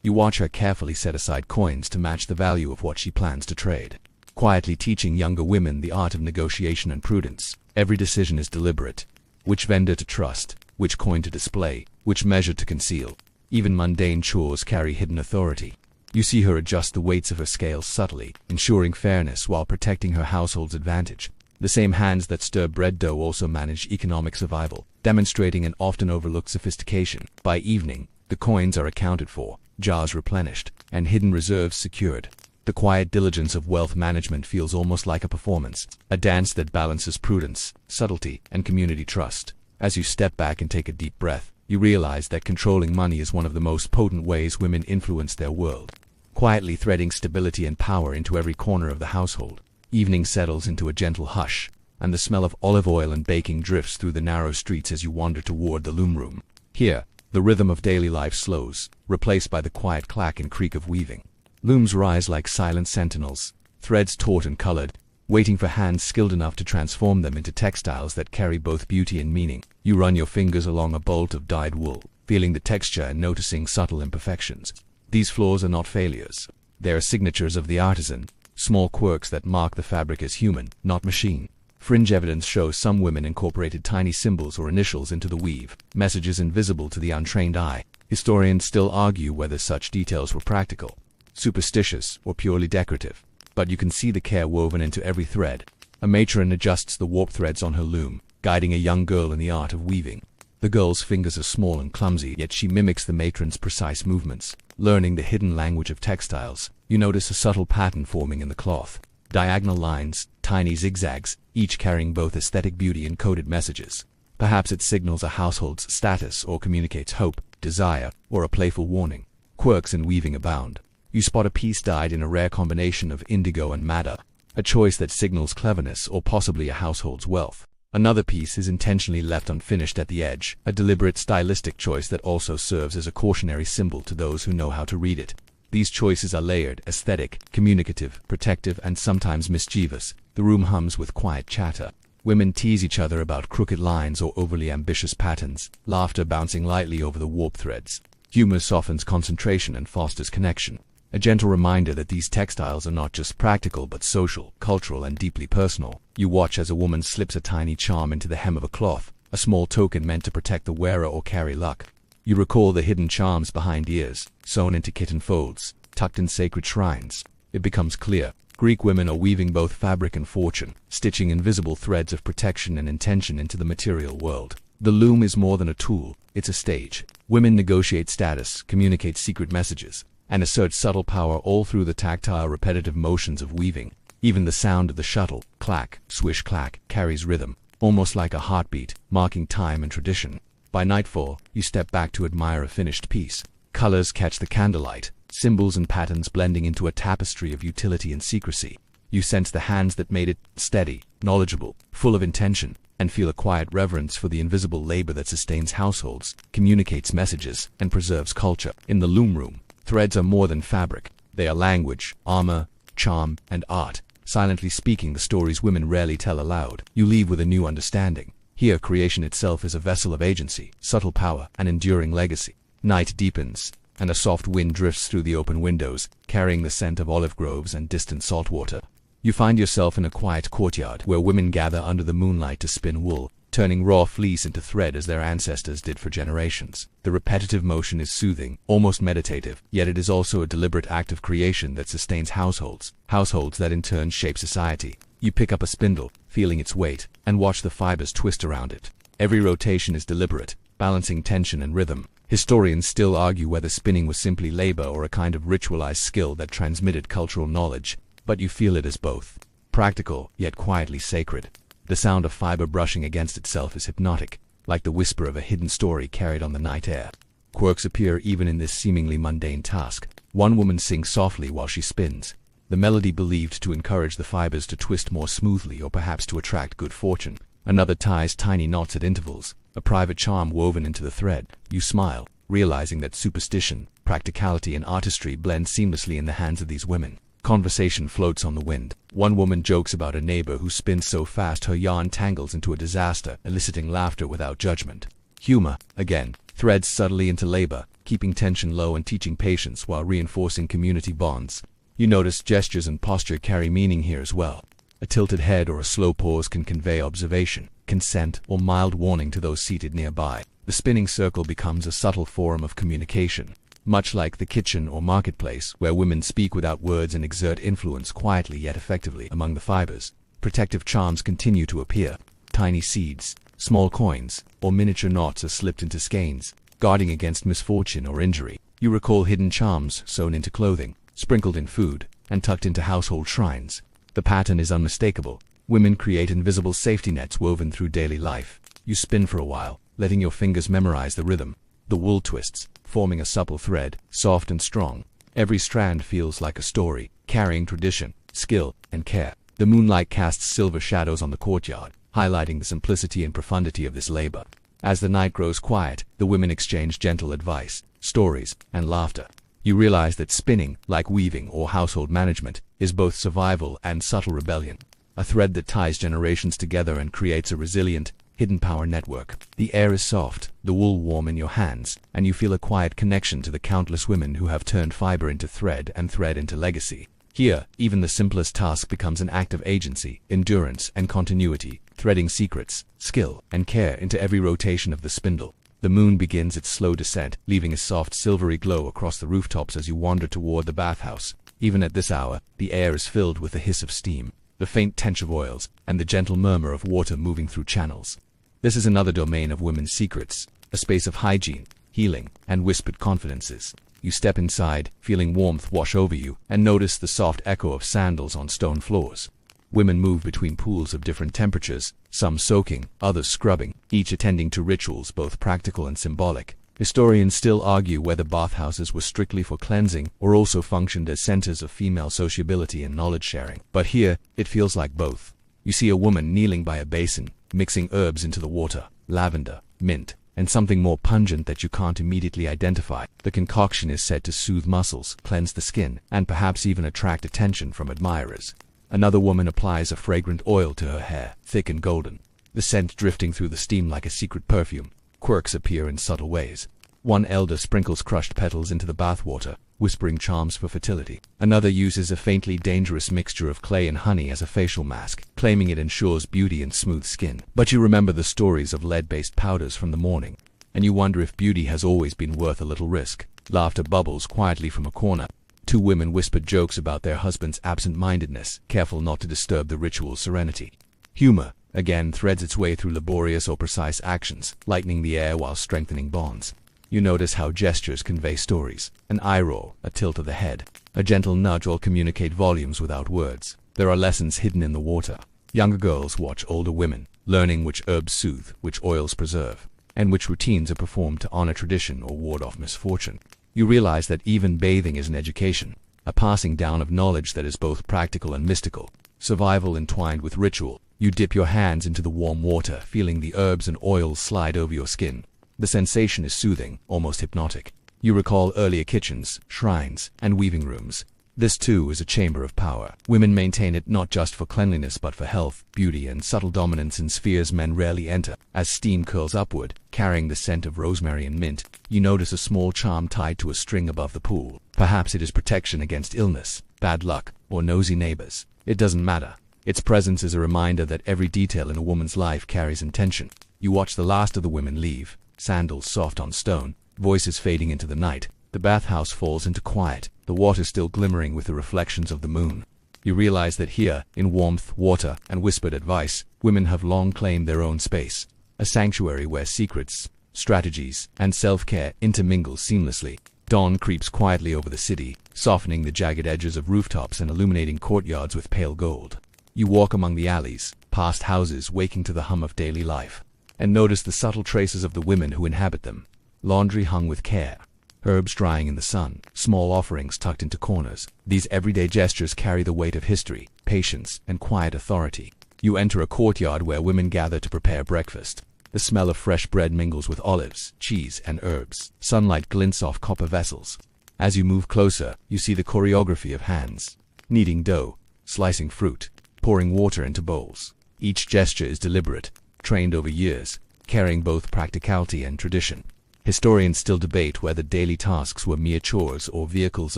You watch her carefully set aside coins to match the value of what she plans to trade, quietly teaching younger women the art of negotiation and prudence. Every decision is deliberate. Which vendor to trust, which coin to display, which measure to conceal. Even mundane chores carry hidden authority. You see her adjust the weights of her scales subtly, ensuring fairness while protecting her household's advantage. The same hands that stir bread dough also manage economic survival, demonstrating an often overlooked sophistication. By evening, the coins are accounted for, jars replenished, and hidden reserves secured. The quiet diligence of wealth management feels almost like a performance, a dance that balances prudence, subtlety, and community trust. As you step back and take a deep breath, you realize that controlling money is one of the most potent ways women influence their world, quietly threading stability and power into every corner of the household. Evening settles into a gentle hush, and the smell of olive oil and baking drifts through the narrow streets as you wander toward the loom room. Here, the rhythm of daily life slows, replaced by the quiet clack and creak of weaving. Looms rise like silent sentinels, threads taut and colored, waiting for hands skilled enough to transform them into textiles that carry both beauty and meaning. You run your fingers along a bolt of dyed wool, feeling the texture and noticing subtle imperfections. These flaws are not failures. They are signatures of the artisan, small quirks that mark the fabric as human, not machine. Fringe evidence shows some women incorporated tiny symbols or initials into the weave, messages invisible to the untrained eye. Historians still argue whether such details were practical, superstitious, or purely decorative, but you can see the care woven into every thread. A matron adjusts the warp threads on her loom, guiding a young girl in the art of weaving. The girl's fingers are small and clumsy, yet she mimics the matron's precise movements. Learning the hidden language of textiles, you notice a subtle pattern forming in the cloth. Diagonal lines, tiny zigzags, each carrying both aesthetic beauty and coded messages. Perhaps it signals a household's status or communicates hope, desire, or a playful warning. Quirks in weaving abound. You spot a piece dyed in a rare combination of indigo and madder, a choice that signals cleverness or possibly a household's wealth. Another piece is intentionally left unfinished at the edge, a deliberate stylistic choice that also serves as a cautionary symbol to those who know how to read it. These choices are layered, aesthetic, communicative, protective, and sometimes mischievous. The room hums with quiet chatter. Women tease each other about crooked lines or overly ambitious patterns, laughter bouncing lightly over the warp threads. Humor softens concentration and fosters connection. A gentle reminder that these textiles are not just practical but social, cultural, and deeply personal. You watch as a woman slips a tiny charm into the hem of a cloth, a small token meant to protect the wearer or carry luck. You recall the hidden charms behind ears, sewn into kitten folds, tucked in sacred shrines. It becomes clear. Greek women are weaving both fabric and fortune, stitching invisible threads of protection and intention into the material world. The loom is more than a tool, it's a stage. Women negotiate status, communicate secret messages, and assert subtle power all through the tactile, repetitive motions of weaving. Even the sound of the shuttle, clack, swish clack, carries rhythm, almost like a heartbeat, marking time and tradition. By nightfall, you step back to admire a finished piece. Colors catch the candlelight, symbols and patterns blending into a tapestry of utility and secrecy. You sense the hands that made it, steady, knowledgeable, full of intention, and feel a quiet reverence for the invisible labor that sustains households, communicates messages, and preserves culture. In the loom room, threads are more than fabric. They are language, armor, charm, and art, silently speaking the stories women rarely tell aloud. You leave with a new understanding. Here, creation itself is a vessel of agency, subtle power, and enduring legacy. Night deepens, and a soft wind drifts through the open windows, carrying the scent of olive groves and distant saltwater. You find yourself in a quiet courtyard where women gather under the moonlight to spin wool, turning raw fleece into thread as their ancestors did for generations. The repetitive motion is soothing, almost meditative, yet it is also a deliberate act of creation that sustains households that in turn shape society. You pick up a spindle, feeling its weight, and watch the fibers twist around it. Every rotation is deliberate, balancing tension and rhythm. Historians still argue whether spinning was simply labor or a kind of ritualized skill that transmitted cultural knowledge, but you feel it as both. Practical, yet quietly sacred. The sound of fiber brushing against itself is hypnotic, like the whisper of a hidden story carried on the night air. Quirks appear even in this seemingly mundane task. One woman sings softly while she spins, the melody believed to encourage the fibers to twist more smoothly or perhaps to attract good fortune. Another ties tiny knots at intervals, a private charm woven into the thread. You smile, realizing that superstition, practicality, and artistry blend seamlessly in the hands of these women. Conversation floats on the wind. One woman jokes about a neighbor who spins so fast her yarn tangles into a disaster, eliciting laughter without judgment. Humor, again, threads subtly into labor, keeping tension low and teaching patience while reinforcing community bonds. You notice gestures and posture carry meaning here as well. A tilted head or a slow pause can convey observation, consent, or mild warning to those seated nearby. The spinning circle becomes a subtle forum of communication, much like the kitchen or marketplace, where women speak without words and exert influence quietly yet effectively among the fibers. Protective charms continue to appear. Tiny seeds, small coins, or miniature knots are slipped into skeins, guarding against misfortune or injury. You recall hidden charms sewn into clothing, sprinkled in food, and tucked into household shrines. The pattern is unmistakable. Women create invisible safety nets woven through daily life. You spin for a while, letting your fingers memorize the rhythm. The wool twists, forming a supple thread, soft and strong. Every strand feels like a story, carrying tradition, skill, and care. The moonlight casts silver shadows on the courtyard, highlighting the simplicity and profundity of this labor. As the night grows quiet, the women exchange gentle advice, stories, and laughter. You realize that spinning, like weaving or household management, is both survival and subtle rebellion. A thread that ties generations together and creates a resilient, hidden power network. The air is soft, the wool warm in your hands, and you feel a quiet connection to the countless women who have turned fiber into thread and thread into legacy. Here, even the simplest task becomes an act of agency, endurance, and continuity, threading secrets, skill, and care into every rotation of the spindle. The moon begins its slow descent, leaving a soft silvery glow across the rooftops as you wander toward the bathhouse. Even at this hour, the air is filled with the hiss of steam, the faint tinge of oils, and the gentle murmur of water moving through channels. This is another domain of women's secrets, a space of hygiene, healing, and whispered confidences. You step inside, feeling warmth wash over you, and notice the soft echo of sandals on stone floors. Women move between pools of different temperatures, some soaking, others scrubbing, each attending to rituals both practical and symbolic. Historians still argue whether bathhouses were strictly for cleansing or also functioned as centers of female sociability and knowledge sharing. But here, it feels like both. You see a woman kneeling by a basin, mixing herbs into the water, lavender, mint, and something more pungent that you can't immediately identify. The concoction is said to soothe muscles, cleanse the skin, and perhaps even attract attention from admirers. Another woman applies a fragrant oil to her hair, thick and golden, the scent drifting through the steam like a secret perfume. Quirks appear in subtle ways. One elder sprinkles crushed petals into the bathwater, whispering charms for fertility. Another uses a faintly dangerous mixture of clay and honey as a facial mask, claiming it ensures beauty and smooth skin. But you remember the stories of lead-based powders from the morning, and you wonder if beauty has always been worth a little risk. Laughter bubbles quietly from a corner. Two women whispered jokes about their husband's absent-mindedness, careful not to disturb the ritual's serenity. Humor, again, threads its way through laborious or precise actions, lightening the air while strengthening bonds. You notice how gestures convey stories. An eye roll, a tilt of the head, a gentle nudge all communicate volumes without words. There are lessons hidden in the water. Younger girls watch older women, learning which herbs soothe, which oils preserve, and which routines are performed to honor tradition or ward off misfortune. You realize that even bathing is an education, a passing down of knowledge that is both practical and mystical. Survival entwined with ritual. You dip your hands into the warm water, feeling the herbs and oils slide over your skin. The sensation is soothing, almost hypnotic. You recall earlier kitchens, shrines, and weaving rooms. This too is a chamber of power. Women maintain it not just for cleanliness but for health, beauty, and subtle dominance in spheres men rarely enter. As steam curls upward, carrying the scent of rosemary and mint, you notice a small charm tied to a string above the pool. Perhaps it is protection against illness, bad luck, or nosy neighbors. It doesn't matter. Its presence is a reminder that every detail in a woman's life carries intention. You watch the last of the women leave, sandals soft on stone, voices fading into the night. The bathhouse falls into quiet, the water still glimmering with the reflections of the moon. You realize that here, in warmth, water, and whispered advice, women have long claimed their own space. A sanctuary where secrets, strategies, and self-care intermingle seamlessly. Dawn creeps quietly over the city, softening the jagged edges of rooftops and illuminating courtyards with pale gold. You walk among the alleys, past houses waking to the hum of daily life, and notice the subtle traces of the women who inhabit them. Laundry hung with care, herbs drying in the sun, small offerings tucked into corners. These everyday gestures carry the weight of history, patience, and quiet authority. You enter a courtyard where women gather to prepare breakfast. The smell of fresh bread mingles with olives, cheese, and herbs. Sunlight glints off copper vessels. As you move closer, you see the choreography of hands, kneading dough, slicing fruit, pouring water into bowls. Each gesture is deliberate, trained over years, carrying both practicality and tradition. Historians still debate whether daily tasks were mere chores or vehicles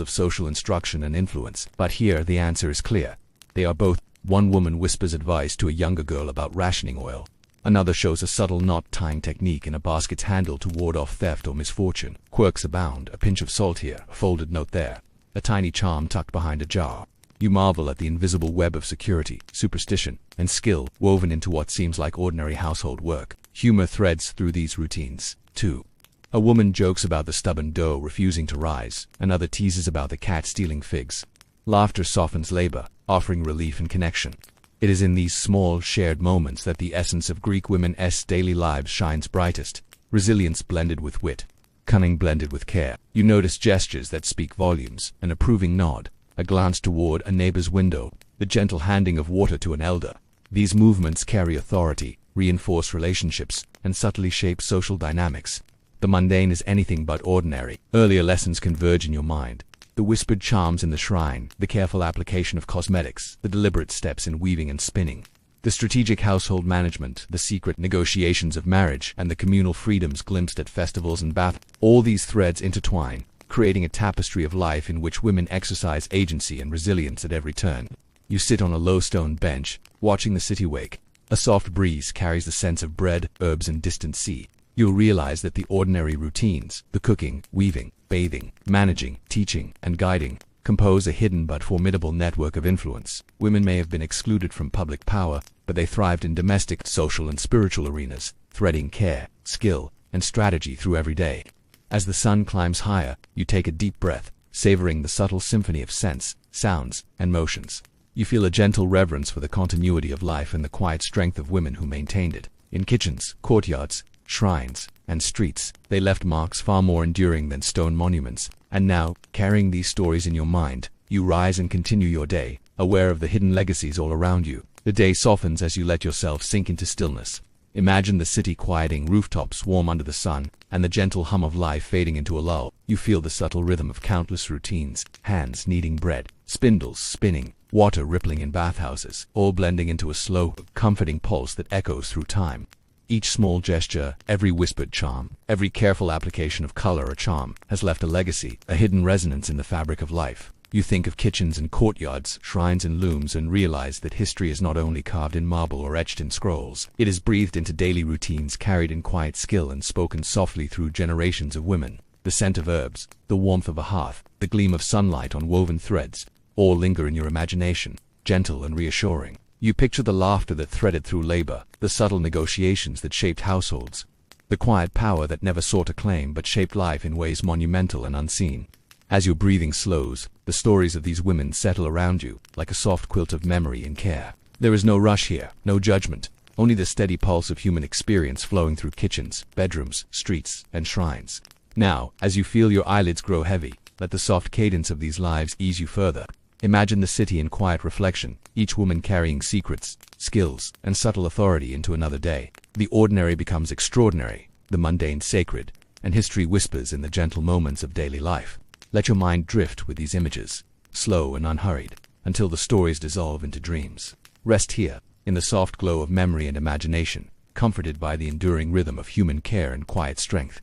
of social instruction and influence, but here the answer is clear. They are both. One woman whispers advice to a younger girl about rationing oil. Another shows a subtle knot-tying technique in a basket's handle to ward off theft or misfortune. Quirks abound, a pinch of salt here, a folded note there, a tiny charm tucked behind a jar. You marvel at the invisible web of security, superstition, and skill woven into what seems like ordinary household work. Humor threads through these routines, too. A woman jokes about the stubborn dough refusing to rise, another teases about the cat stealing figs. Laughter softens labor, offering relief and connection. It is in these small, shared moments that the essence of Greek women's daily lives shines brightest. Resilience blended with wit, cunning blended with care. You notice gestures that speak volumes, an approving nod, a glance toward a neighbor's window, the gentle handing of water to an elder. These movements carry authority, reinforce relationships, and subtly shape social dynamics. The mundane is anything but ordinary. Earlier lessons converge in your mind. The whispered charms in the shrine, the careful application of cosmetics, the deliberate steps in weaving and spinning, the strategic household management, the secret negotiations of marriage, and the communal freedoms glimpsed at festivals and baths. All these threads intertwine, creating a tapestry of life in which women exercise agency and resilience at every turn. You sit on a low stone bench, watching the city wake. A soft breeze carries the scents of bread, herbs, and distant sea. You'll realize that the ordinary routines, the cooking, weaving, bathing, managing, teaching, and guiding, compose a hidden but formidable network of influence. Women may have been excluded from public power, but they thrived in domestic, social, and spiritual arenas, threading care, skill, and strategy through every day. As the sun climbs higher, you take a deep breath, savoring the subtle symphony of scents, sounds, and motions. You feel a gentle reverence for the continuity of life and the quiet strength of women who maintained it. In kitchens, courtyards, shrines, and streets, they left marks far more enduring than stone monuments. And now, carrying these stories in your mind, you rise and continue your day, aware of the hidden legacies all around you. The day softens as you let yourself sink into stillness. Imagine the city quieting, rooftops warm under the sun, and the gentle hum of life fading into a lull. You feel the subtle rhythm of countless routines, hands kneading bread, spindles spinning, water rippling in bathhouses, all blending into a slow, comforting pulse that echoes through time. Each small gesture, every whispered charm, every careful application of color or charm, has left a legacy, a hidden resonance in the fabric of life. You think of kitchens and courtyards, shrines and looms, and realize that history is not only carved in marble or etched in scrolls. It is breathed into daily routines, carried in quiet skill, and spoken softly through generations of women. The scent of herbs, the warmth of a hearth, the gleam of sunlight on woven threads, all linger in your imagination, gentle and reassuring. You picture the laughter that threaded through labor, the subtle negotiations that shaped households, the quiet power that never sought acclaim but shaped life in ways monumental and unseen. As your breathing slows, the stories of these women settle around you, like a soft quilt of memory and care. There is no rush here, no judgment, only the steady pulse of human experience flowing through kitchens, bedrooms, streets, and shrines. Now, as you feel your eyelids grow heavy, let the soft cadence of these lives ease you further. Imagine the city in quiet reflection, each woman carrying secrets, skills, and subtle authority into another day. The ordinary becomes extraordinary, the mundane sacred, and history whispers in the gentle moments of daily life. Let your mind drift with these images. slow and unhurried, until the stories dissolve into dreams. Rest here, in the soft glow of memory and imagination, comforted by the enduring rhythm of human care and quiet strength.